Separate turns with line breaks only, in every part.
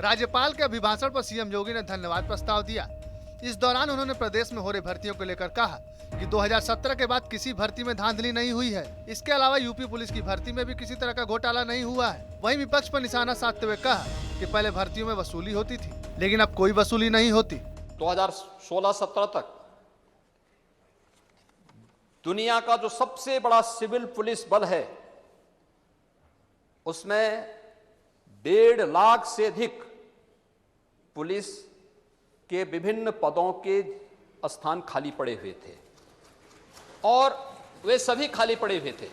राज्यपाल के अभिभाषण पर सीएम योगी ने धन्यवाद प्रस्ताव दिया। इस दौरान उन्होंने प्रदेश में हो रही भर्तियों को लेकर कहा कि 2017 के बाद किसी भर्ती में धांधली नहीं हुई है। इसके अलावा यूपी पुलिस की भर्ती में भी किसी तरह का घोटाला नहीं हुआ है। वहीं विपक्ष पर निशाना साधते हुए कहा कि पहले भर्तियों में वसूली होती थी, लेकिन अब कोई वसूली नहीं होती।
2016-17 तक दुनिया का जो सबसे बड़ा सिविल पुलिस बल है, उसमें 1.5 लाख से अधिक पुलिस के विभिन्न पदों के स्थान खाली पड़े हुए थे और वे सभी खाली पड़े हुए थे।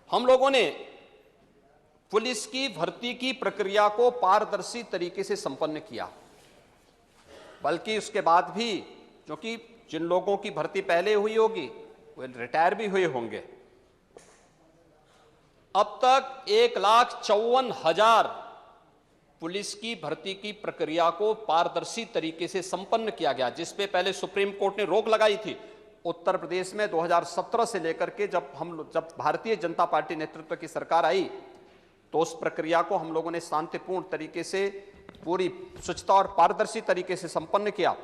हम लोगों ने पुलिस की भर्ती की प्रक्रिया को पारदर्शी तरीके से संपन्न किया, बल्कि उसके बाद भी, क्योंकि जिन लोगों की भर्ती पहले हुई होगी वे रिटायर भी हुए होंगे, अब तक 1,54,000 पुलिस की भर्ती की प्रक्रिया को पारदर्शी तरीके से संपन्न किया गया, जिस पे पहले सुप्रीम कोर्ट ने रोक लगाई थी। उत्तर प्रदेश में 2017 से लेकर के जब भारतीय जनता पार्टी नेतृत्व की सरकार आई, तो उस प्रक्रिया को हम लोगों ने शांतिपूर्ण तरीके से, पूरी स्वच्छता और पारदर्शी तरीके से संपन्न किया।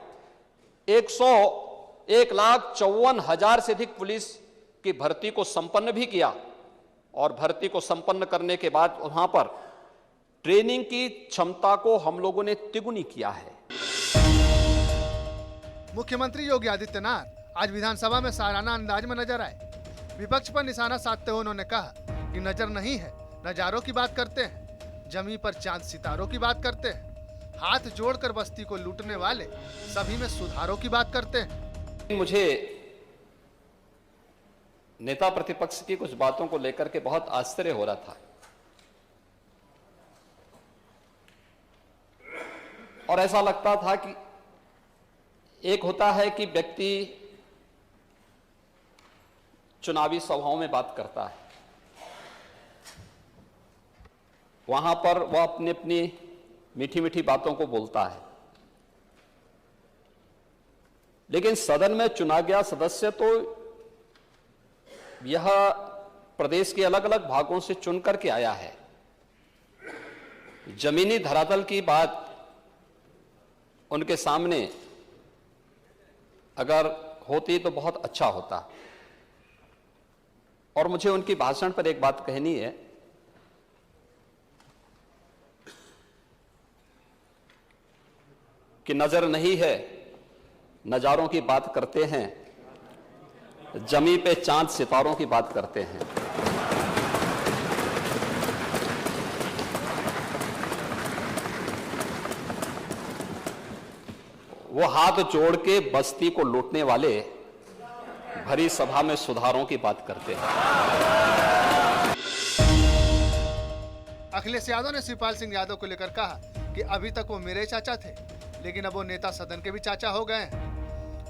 1,54,000 से अधिक पुलिस की भर्ती को संपन्न भी किया और भर्ती को संपन्न करने के बाद वहां पर ट्रेनिंग की क्षमता को हम लोगों ने तिगुनी किया है।
मुख्यमंत्री योगी आदित्यनाथ आज विधानसभा में सालाना अंदाज में नजर आए। विपक्ष पर निशाना साधते हुए उन्होंने कहा कि नजर नहीं है, नजारों की बात करते हैं, जमी पर चांद सितारों की बात करते हैं, हाथ जोड़कर बस्ती को लूटने वाले सभी में सुधारों की बात करते हैं।
मुझे नेता प्रतिपक्ष की कुछ बातों को लेकर के बहुत आश्चर्य हो रहा था और ऐसा लगता था कि एक होता है कि व्यक्ति चुनावी सभाओं में बात करता है, वहां पर वह अपनी अपनी मीठी मीठी बातों को बोलता है, लेकिन सदन में चुना गया सदस्य तो यह प्रदेश के अलग अलग भागों से चुन करके आया है। जमीनी धरातल की बात उनके सामने अगर होती तो बहुत अच्छा होता। और मुझे उनकी भाषण पर एक बात कहनी है कि नजर नहीं है, नजारों की बात करते हैं, जमी पे चांद सितारों की बात करते हैं। वो हाथ जोड़ के बस्ती को लूटने वाले भरी सभा में सुधारों की बात करते हैं।
अखिलेश यादव ने शिवपाल सिंह यादव को लेकर कहा कि अभी तक वो मेरे चाचा थे, लेकिन अब वो नेता सदन के भी चाचा हो गए हैं।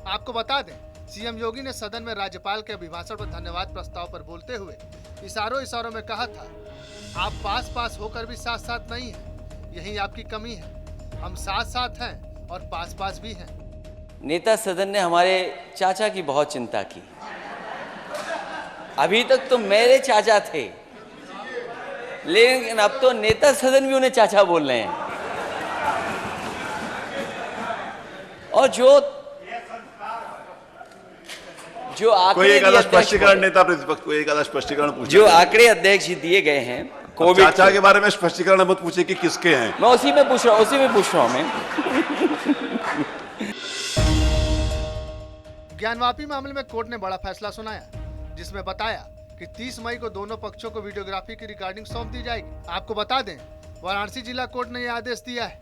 आपको बता दें, सीएम योगी ने सदन में राज्यपाल के अभिभाषण पर धन्यवाद प्रस्ताव पर बोलते हुए इशारों में कहा था, आप पास होकर भी साथ साथ नहीं हैं, यही आपकी कमी है। हम साथ साथ हैं और पास भी हैं।
नेता सदन ने हमारे चाचा की बहुत चिंता की। अभी तक तो मेरे चाचा थे, लेकिन अब तो नेता सदन भी उन्हें चाचा बोल रहे हैं। और जो आंकड़े
स्पष्टीकरण नेता प्रतिपक्ष को एक आधा स्पष्टीकरण पूछे,
जो आंकड़े अध्यक्ष जी दिए गए हैं कोविड
चाचा के बारे में स्पष्टीकरण मत पूछे कि किसके हैं।
मैं उसी में पूछ रहा हूं मैं।
ज्ञानवापी मामले में कोर्ट ने बड़ा फैसला सुनाया, जिसमें बताया कि 30 मई को दोनों पक्षों को वीडियोग्राफी की रिकॉर्डिंग सौंप दी जाएगी। आपको बता दें, वाराणसी जिला कोर्ट ने यह आदेश दिया है।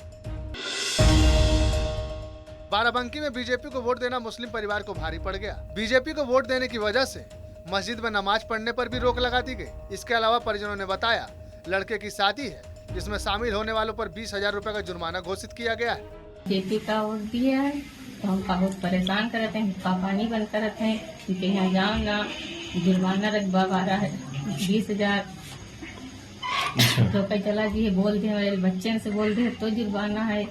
बाराबंकी में बीजेपी को वोट देना मुस्लिम परिवार को भारी पड़ गया। बीजेपी को वोट देने की वजह से मस्जिद में नमाज पढ़ने पर भी रोक लगा दी गई। इसके अलावा परिजनों ने बताया, लड़के की शादी है, जिसमें शामिल होने वालों पर 20,000 रुपए का जुर्माना घोषित किया गया है।
बीजेपी का वोट दिया है तो हम बहुत परेशान करते हैं, पापा नहीं बन करते हैं, क्योंकि यहाँ जाओ ना जुर्माना रखवा रहा है 20,000। तो कहीं चला जी बोल दे, मेरे बच्चे से बोल दे तो जुर्माना है,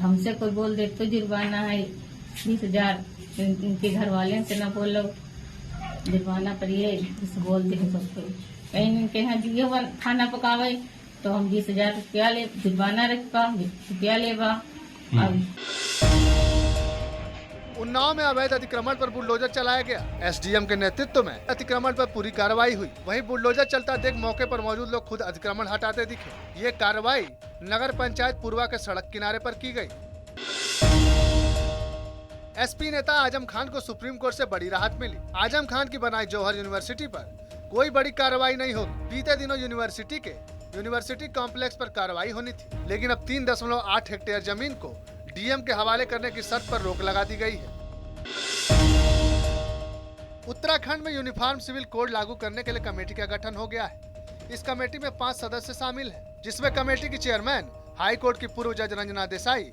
हमसे कोई बोल दे तो जुर्माना है 20,000। उनके घर वाले से ना बोलो जुर्माना करिए, बोल दे सबको। कहीं उनके यहाँ दिए खाना पकावे तो हम 20,000 रुपया ले जुर्माना रखा रुपया लेवा। अब
उन्नाव में अवैध अतिक्रमण पर बुलडोजर चलाया गया। एसडीएम के नेतृत्व में अतिक्रमण पर पूरी कार्रवाई हुई। वहीं बुलडोजर चलता देख मौके पर मौजूद लोग खुद अतिक्रमण हटाते दिखे। ये कार्रवाई नगर पंचायत पूर्वा के सड़क किनारे पर की गई। एसपी नेता आजम खान को सुप्रीम कोर्ट से बड़ी राहत मिली। आजम खान की बनाई जौहर यूनिवर्सिटी पर कोई बड़ी कार्रवाई नहीं होगी। बीते दिनों यूनिवर्सिटी कॉम्प्लेक्स पर कार्रवाई होनी थी, लेकिन अब 3.8 हेक्टेयर जमीन को डीएम के हवाले करने की शर्त पर रोक लगा दी गई है। उत्तराखंड में यूनिफॉर्म सिविल कोड लागू करने के लिए कमेटी का गठन हो गया है। इस कमेटी में 5 सदस्य शामिल हैं, जिसमें कमेटी की चेयरमैन हाई कोर्ट की पूर्व जज रंजना देसाई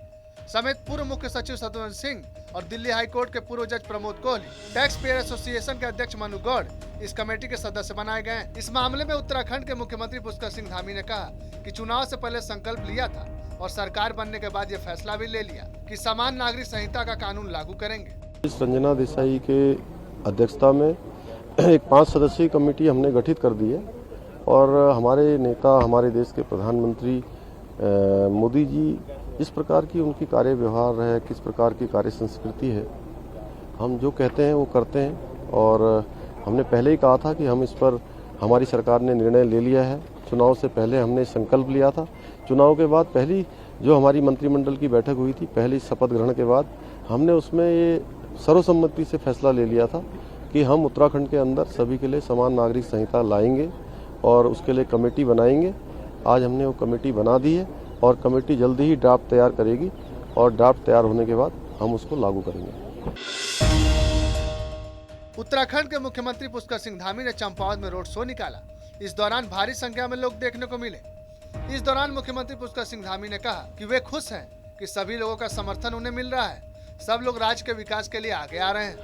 समेत पूर्व मुख्य सचिव सतवंत सिंह और दिल्ली हाई कोर्ट के पूर्व जज Pramod Kohli, tax payer association के अध्यक्ष मनु गौड़ इस कमेटी के सदस्य बनाए गए हैं। इस मामले में उत्तराखंड के मुख्यमंत्री पुष्कर सिंह धामी ने कहा कि चुनाव से पहले संकल्प लिया था और सरकार बनने के बाद ये फैसला भी ले लिया कि समान नागरिक संहिता का कानून लागू करेंगे।
रंजना देसाई के अध्यक्षता में एक 5 सदस्यीय कमेटी हमने गठित कर दी है और हमारे नेता, हमारे देश के प्रधानमंत्री मोदी जी इस प्रकार की उनकी कार्य व्यवहार है, किस प्रकार की कार्य संस्कृति है, हम जो कहते हैं वो करते हैं। और हमने पहले ही कहा था कि हम इस पर, हमारी सरकार ने निर्णय ले लिया है। चुनाव से पहले हमने संकल्प लिया था। चुनाव के बाद पहली जो हमारी मंत्रिमंडल की बैठक हुई थी, पहली शपथ ग्रहण के बाद हमने उसमें ये सर्वसम्मति से फैसला ले लिया था कि हम उत्तराखंड के अंदर सभी के लिए समान नागरिक संहिता लाएंगे और उसके लिए कमेटी बनाएंगे। आज हमने वो कमेटी बना दी है और कमेटी जल्दी ही ड्राफ्ट तैयार करेगी और ड्राफ्ट तैयार होने के बाद हम उसको लागू करेंगे।
उत्तराखंड के मुख्यमंत्री पुष्कर सिंह धामी ने चंपावत में रोड शो निकाला। इस दौरान भारी संख्या में लोग देखने को मिले। इस दौरान मुख्यमंत्री पुष्कर सिंह धामी ने कहा कि वे खुश हैं कि सभी लोगों का समर्थन उन्हें मिल रहा है। सब लोग राज्य के विकास के लिए आगे आ रहे हैं।